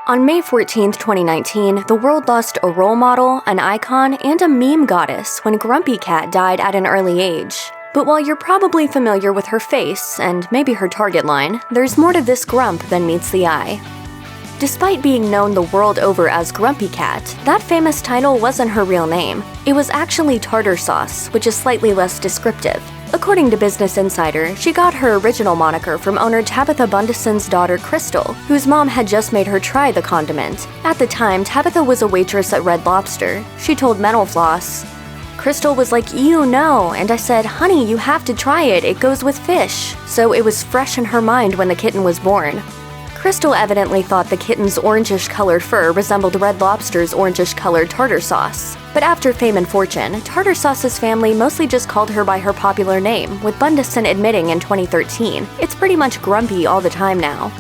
On May 14, 2019, the world lost a role model, an icon, and a meme goddess when Grumpy Cat died at an early age. But while you're probably familiar with her face, and maybe her target line, there's more to this grump than meets the eye. Despite being known the world over as Grumpy Cat, that famous title wasn't her real name. It was actually Tartar Sauce, which is slightly less descriptive. According to Business Insider, she got her original moniker from owner Tabitha Bundeson's daughter Crystal, whose mom had just made her try the condiment. At the time, Tabitha was a waitress at Red Lobster. She told Mental Floss, "Crystal was like, 'Ew, no,' and I said, 'Honey, you have to try it, it goes with fish.' So it was fresh in her mind when the kitten was born." Crystal evidently thought the kitten's orangish-colored fur resembled Red Lobster's orangish-colored tartar sauce. But after fame and fortune, Tartar Sauce's family mostly just called her by her popular name, with Bundeson admitting in 2013, "It's pretty much Grumpy all the time now."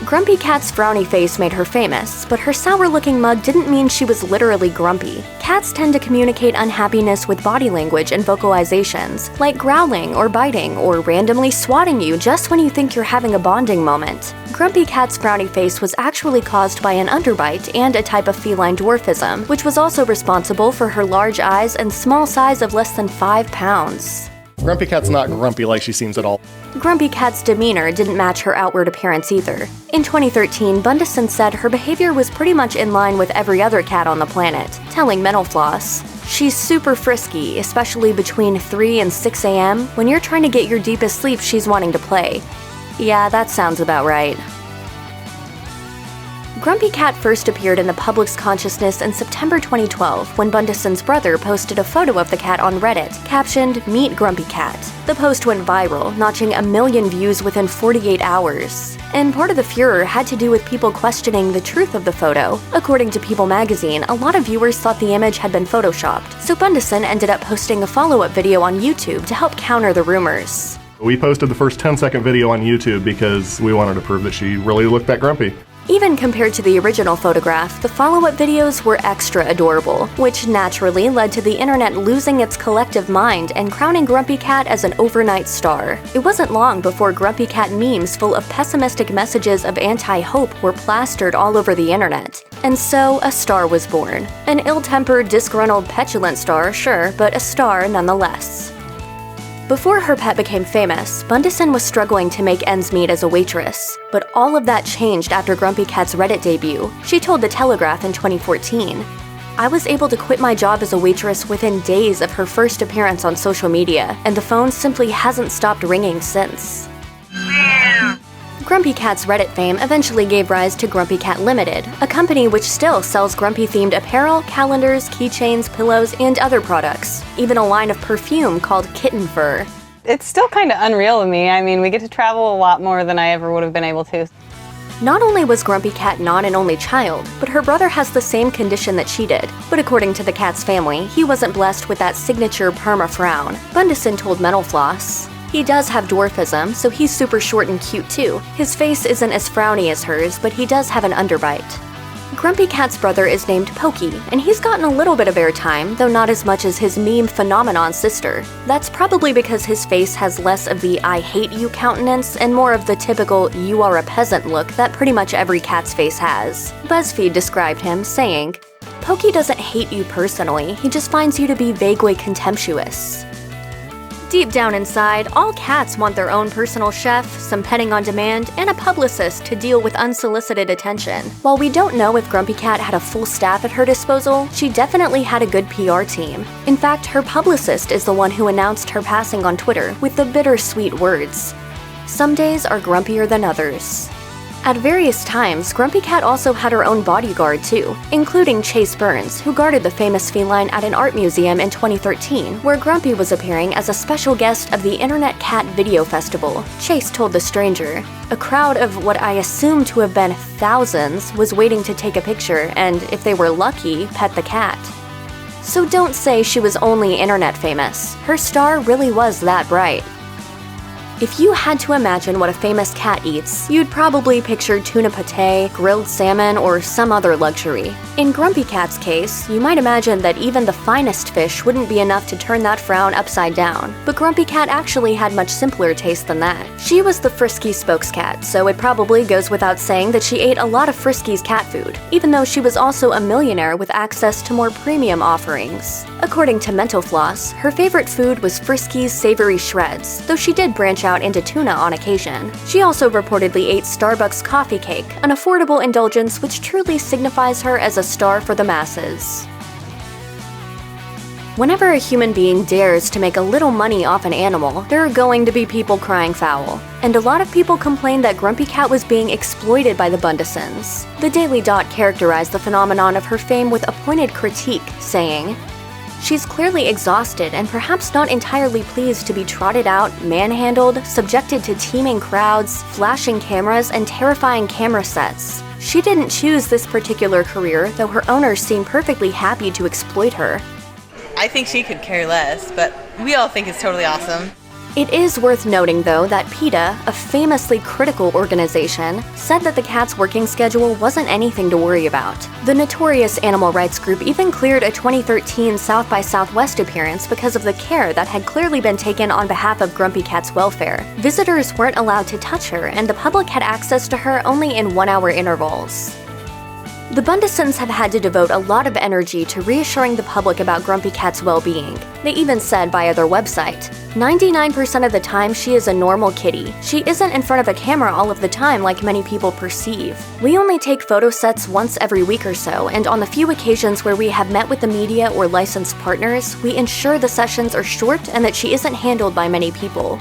Grumpy Cat's frowny face made her famous, but her sour-looking mug didn't mean she was literally grumpy. Cats tend to communicate unhappiness with body language and vocalizations, like growling or biting or randomly swatting you just when you think you're having a bonding moment. Grumpy Cat's frowny face was actually caused by an underbite and a type of feline dwarfism, which was also responsible for her large eyes and small size of less than 5 pounds. Grumpy Cat's not grumpy like she seems at all. Grumpy Cat's demeanor didn't match her outward appearance either. In 2013, Bundeson said her behavior was pretty much in line with every other cat on the planet, telling Mental Floss, "She's super frisky, especially between 3 and 6 a.m. When you're trying to get your deepest sleep, she's wanting to play." Yeah, that sounds about right. Grumpy Cat first appeared in the public's consciousness in September 2012 when Bundeson's brother posted a photo of the cat on Reddit, captioned, "Meet Grumpy Cat." The post went viral, notching 1 million views within 48 hours. And part of the furor had to do with people questioning the truth of the photo. According to People magazine, a lot of viewers thought the image had been photoshopped, so Bundeson ended up posting a follow-up video on YouTube to help counter the rumors. We posted the first 10-second video on YouTube because we wanted to prove that she really looked that grumpy. Even compared to the original photograph, the follow-up videos were extra adorable, which naturally led to the internet losing its collective mind and crowning Grumpy Cat as an overnight star. It wasn't long before Grumpy Cat memes full of pessimistic messages of anti-hope were plastered all over the internet. And so, a star was born. An ill-tempered, disgruntled, petulant star, sure, but a star nonetheless. Before her pet became famous, Bundeson was struggling to make ends meet as a waitress. But all of that changed after Grumpy Cat's Reddit debut. She told The Telegraph in 2014, "I was able to quit my job as a waitress within days of her first appearance on social media, and the phone simply hasn't stopped ringing since." Grumpy Cat's Reddit fame eventually gave rise to Grumpy Cat Limited, a company which still sells Grumpy-themed apparel, calendars, keychains, pillows, and other products, even a line of perfume called Kitten Fur. It's still kind of unreal to me. I mean, we get to travel a lot more than I ever would have been able to. Not only was Grumpy Cat not an only child, but her brother has the same condition that she did. But according to the cat's family, he wasn't blessed with that signature perma-frown. Bundeson told Mental Floss, "He does have dwarfism, so he's super short and cute too. His face isn't as frowny as hers, but he does have an underbite." Grumpy Cat's brother is named Pokey, and he's gotten a little bit of airtime, though not as much as his meme phenomenon sister. That's probably because his face has less of the "I hate you" countenance and more of the typical "you are a peasant" look that pretty much every cat's face has. BuzzFeed described him, saying, "Pokey doesn't hate you personally, he just finds you to be vaguely contemptuous." Deep down inside, all cats want their own personal chef, some petting on demand, and a publicist to deal with unsolicited attention. While we don't know if Grumpy Cat had a full staff at her disposal, she definitely had a good PR team. In fact, her publicist is the one who announced her passing on Twitter with the bittersweet words, "Some days are grumpier than others." At various times, Grumpy Cat also had her own bodyguard too, including Chase Burns, who guarded the famous feline at an art museum in 2013, where Grumpy was appearing as a special guest of the Internet Cat Video Festival. Chase told The Stranger, "A crowd of what I assume to have been thousands was waiting to take a picture and, if they were lucky, pet the cat." So don't say she was only internet famous. Her star really was that bright. If you had to imagine what a famous cat eats, you'd probably picture tuna pate, grilled salmon, or some other luxury. In Grumpy Cat's case, you might imagine that even the finest fish wouldn't be enough to turn that frown upside down, but Grumpy Cat actually had much simpler taste than that. She was the frisky spokescat, so it probably goes without saying that she ate a lot of Frisky's cat food, even though she was also a millionaire with access to more premium offerings. According to Mental Floss, her favorite food was Frisky's savory shreds, though she did branch out into tuna on occasion. She also reportedly ate Starbucks coffee cake, an affordable indulgence which truly signifies her as a star for the masses. Whenever a human being dares to make a little money off an animal, there are going to be people crying foul. And a lot of people complained that Grumpy Cat was being exploited by the Bundesons. The Daily Dot characterized the phenomenon of her fame with a pointed critique, saying, "She's clearly exhausted and perhaps not entirely pleased to be trotted out, manhandled, subjected to teeming crowds, flashing cameras, and terrifying camera sets. She didn't choose this particular career, though her owners seem perfectly happy to exploit her." I think she could care less, but we all think it's totally awesome. It is worth noting, though, that PETA, a famously critical organization, said that the cat's working schedule wasn't anything to worry about. The notorious animal rights group even cleared a 2013 South by Southwest appearance because of the care that had clearly been taken on behalf of Grumpy Cat's welfare. Visitors weren't allowed to touch her, and the public had access to her only in one-hour intervals. The Bundesons have had to devote a lot of energy to reassuring the public about Grumpy Cat's well-being. They even said via their website, 99% of the time she is a normal kitty. She isn't in front of a camera all of the time like many people perceive. We only take photo sets once every week or so, and on the few occasions where we have met with the media or licensed partners, we ensure the sessions are short and that she isn't handled by many people.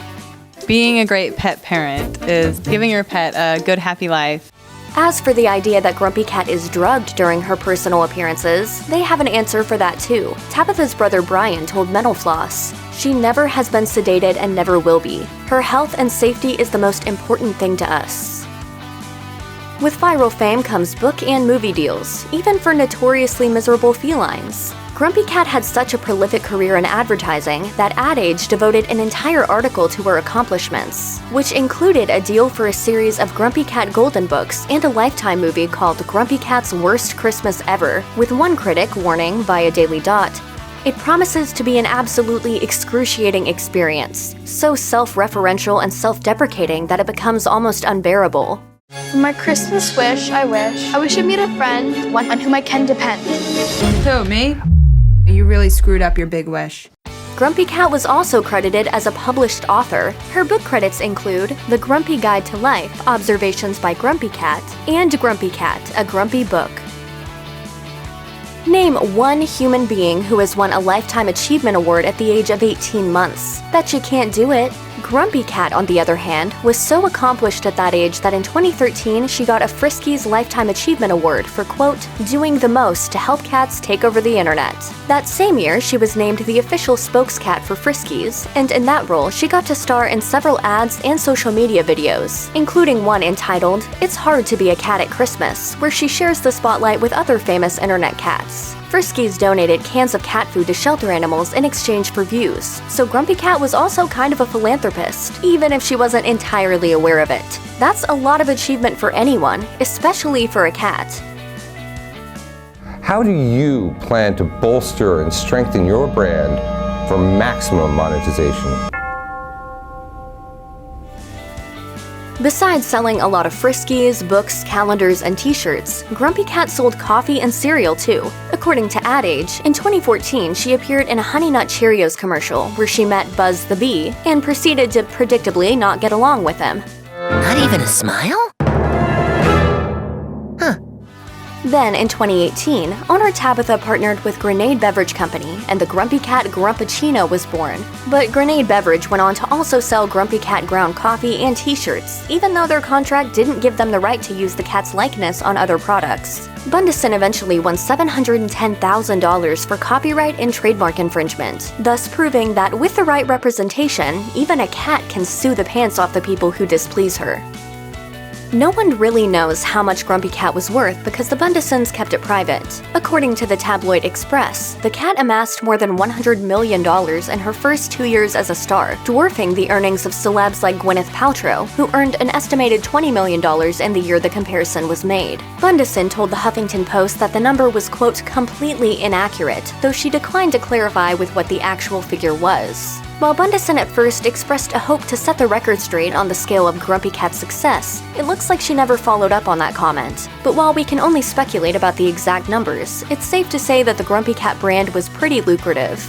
Being a great pet parent is giving your pet a good, happy life. As for the idea that Grumpy Cat is drugged during her personal appearances, they have an answer for that too. Tabitha's brother Brian told Mental Floss, "She never has been sedated and never will be. Her health and safety is the most important thing to us." With viral fame comes book and movie deals, even for notoriously miserable felines. Grumpy Cat had such a prolific career in advertising that Ad Age devoted an entire article to her accomplishments, which included a deal for a series of Grumpy Cat Golden Books and a Lifetime movie called Grumpy Cat's Worst Christmas Ever, with one critic warning via Daily Dot, "It promises to be an absolutely excruciating experience, so self-referential and self-deprecating that it becomes almost unbearable." For my Christmas wish, I wish I meet a friend, one on whom I can depend. So, me? You really screwed up your big wish. Grumpy Cat was also credited as a published author. Her book credits include The Grumpy Guide to Life, Observations by Grumpy Cat, and Grumpy Cat, A Grumpy Book. Name one human being who has won a Lifetime Achievement Award at the age of 18 months. Bet you can't do it. Grumpy Cat, on the other hand, was so accomplished at that age that in 2013 she got a Frisky's Lifetime Achievement Award for, quote, doing the most to help cats take over the internet. That same year, she was named the official spokescat for Friskies, and in that role, she got to star in several ads and social media videos, including one entitled, It's Hard to Be a Cat at Christmas, where she shares the spotlight with other famous internet cats. Friskies donated cans of cat food to shelter animals in exchange for views, so Grumpy Cat was also kind of a philanthropist, even if she wasn't entirely aware of it. That's a lot of achievement for anyone, especially for a cat. How do you plan to bolster and strengthen your brand for maximum monetization? Besides selling a lot of Friskies, books, calendars, and t-shirts, Grumpy Cat sold coffee and cereal too. According to Ad Age, in 2014 she appeared in a Honey Nut Cheerios commercial where she met Buzz the Bee and proceeded to predictably not get along with him. Not even a smile? Then, in 2018, owner Tabitha partnered with Grenade Beverage Company, and the Grumpy Cat Grumpachino was born. But Grenade Beverage went on to also sell Grumpy Cat ground coffee and t-shirts, even though their contract didn't give them the right to use the cat's likeness on other products. Bundeson eventually won $710,000 for copyright and trademark infringement, thus proving that with the right representation, even a cat can sue the pants off the people who displease her. No one really knows how much Grumpy Cat was worth because the Bundesons kept it private. According to the tabloid Express, the cat amassed more than $100 million in her first 2 years as a star, dwarfing the earnings of celebs like Gwyneth Paltrow, who earned an estimated $20 million in the year the comparison was made. Bundeson told the Huffington Post that the number was, quote, completely inaccurate, though she declined to clarify with what the actual figure was. While Bundeson at first expressed a hope to set the record straight on the scale of Grumpy Cat's success, it looks like she never followed up on that comment. But while we can only speculate about the exact numbers, it's safe to say that the Grumpy Cat brand was pretty lucrative.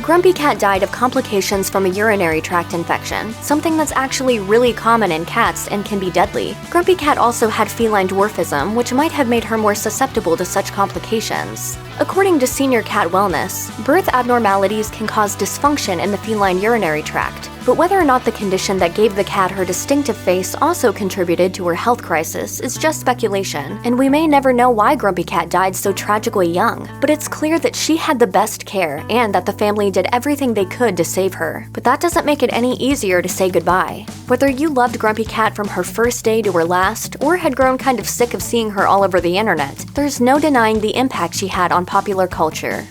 Grumpy Cat died of complications from a urinary tract infection, something that's actually really common in cats and can be deadly. Grumpy Cat also had feline dwarfism, which might have made her more susceptible to such complications. According to Senior Cat Wellness, birth abnormalities can cause dysfunction in the feline urinary tract, but whether or not the condition that gave the cat her distinctive face also contributed to her health crisis is just speculation, and we may never know why Grumpy Cat died so tragically young. But it's clear that she had the best care and that the family did everything they could to save her. But that doesn't make it any easier to say goodbye. Whether you loved Grumpy Cat from her first day to her last, or had grown kind of sick of seeing her all over the internet, there's no denying the impact she had on popular culture.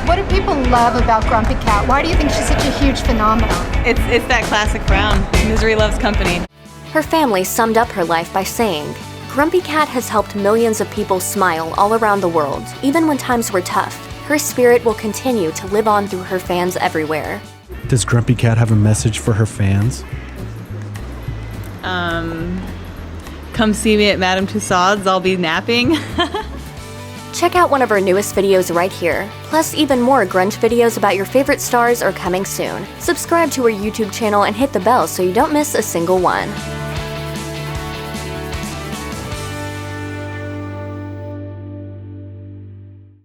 What do people love about Grumpy Cat? Why do you think she's such a huge phenomenon? It's that classic frown. Misery loves company. Her family summed up her life by saying, "Grumpy Cat has helped millions of people smile all around the world, even when times were tough. Her spirit will continue to live on through her fans everywhere." Does Grumpy Cat have a message for her fans? Come see me at Madame Tussauds. I'll be napping. Check out one of our newest videos right here. Plus, even more grunge videos about your favorite stars are coming soon. Subscribe to our YouTube channel and hit the bell so you don't miss a single one.